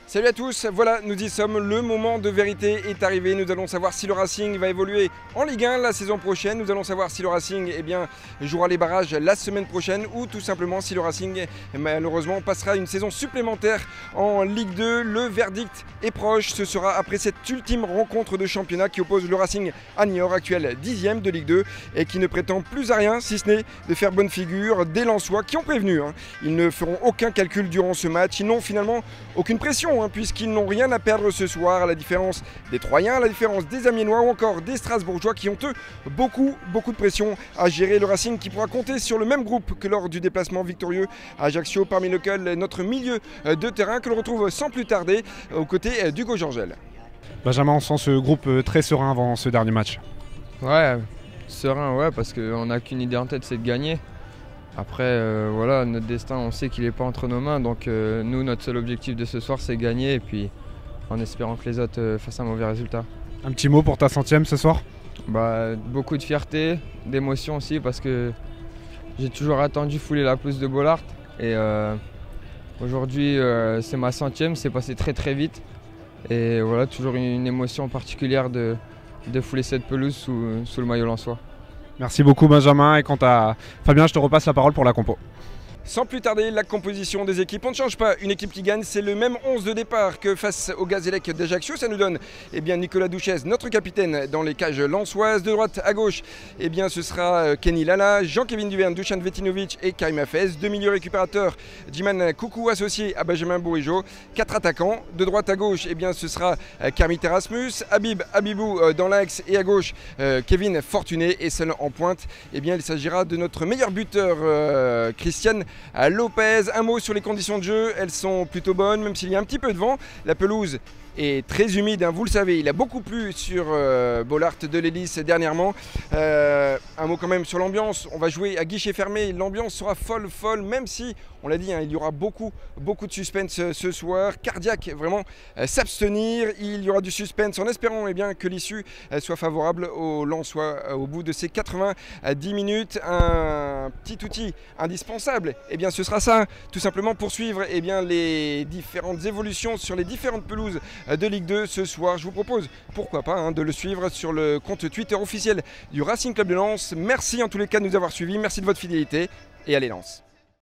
Salut à tous, voilà, nous y sommes, le moment de vérité est arrivé, nous allons savoir si le Racing va évoluer en Ligue 1 la saison prochaine, nous allons savoir si le Racing jouera les barrages la semaine prochaine ou tout simplement si le Racing malheureusement passera une saison supplémentaire en Ligue 2. Le verdict est proche, ce sera après cette ultime rencontre de championnat qui oppose le Racing à Niort, actuel 10e de Ligue 2 et qui ne prétend plus à rien si ce n'est de faire bonne figure des Lensois qui ont prévenu. Ils ne feront aucun calcul durant ce match, ils n'ont finalement aucune pression puisqu'ils n'ont rien à perdre ce soir, à la différence des Troyens, à la différence des Amiénois ou encore des Strasbourgeois qui ont eux beaucoup de pression à gérer. Le Racing qui pourra compter sur le même groupe que lors du déplacement victorieux à Ajaccio, parmi lequel notre milieu de terrain que l'on retrouve sans plus tarder aux côtés d'Hugo Georgel. Benjamin, on sent ce groupe très serein avant ce dernier match. Ouais, serein, ouais, parce qu'on n'a qu'une idée en tête, c'est de gagner. Après, voilà, notre destin, on sait qu'il n'est pas entre nos mains. Donc nous, notre seul objectif de ce soir, c'est gagner. Et puis, en espérant que les autres fassent un mauvais résultat. Un petit mot pour ta 100e ce soir? Beaucoup de fierté, d'émotion aussi, parce que j'ai toujours attendu fouler la pelouse de Bollaert. Et aujourd'hui, c'est ma 100e, c'est passé très vite. Et voilà, toujours une émotion particulière de fouler cette pelouse sous le maillot lensois. Merci beaucoup Benjamin, et quant à Fabien, je te repasse la parole pour la compo. Sans plus tarder, la composition des équipes. On ne change pas, une équipe qui gagne, c'est le même 11 de départ que face au Gazélec d'Ajaccio. Ça nous donne Nicolas Duchesne, notre capitaine dans les cages lensoises. De droite à gauche, ce sera Kenny Lala, Jean-Kévin Duverne, Dusan Vetinovic et Karim Hafez. Deux milieux récupérateurs, Djiman Koukou associé à Benjamin Bourigeaud. Quatre attaquants, de droite à gauche, ce sera Kermit Erasmus, Habibou dans l'axe et à gauche Kevin Fortuné. Et seul en pointe, il s'agira de notre meilleur buteur Christian Lopez. Un mot sur les conditions de jeu, elles sont plutôt bonnes, même s'il y a un petit peu de vent. La pelouse est très humide, vous le savez, il a beaucoup plu sur Bollaert de l'Hélice dernièrement. Un mot quand même sur l'ambiance, on va jouer à guichet fermé, l'ambiance sera folle, même si, on l'a dit, il y aura beaucoup de suspense ce soir. Cardiaque, vraiment, s'abstenir, il y aura du suspense en espérant que l'issue soit favorable aux Lensois au bout de ces 90 minutes. Un petit outil indispensable, ce sera ça, tout simplement poursuivre les différentes évolutions sur les différentes pelouses de Ligue 2 ce soir. Je vous propose, pourquoi pas, de le suivre sur le compte Twitter officiel du Racing Club de Lens. Merci en tous les cas de nous avoir suivis, merci de votre fidélité et allez Lens.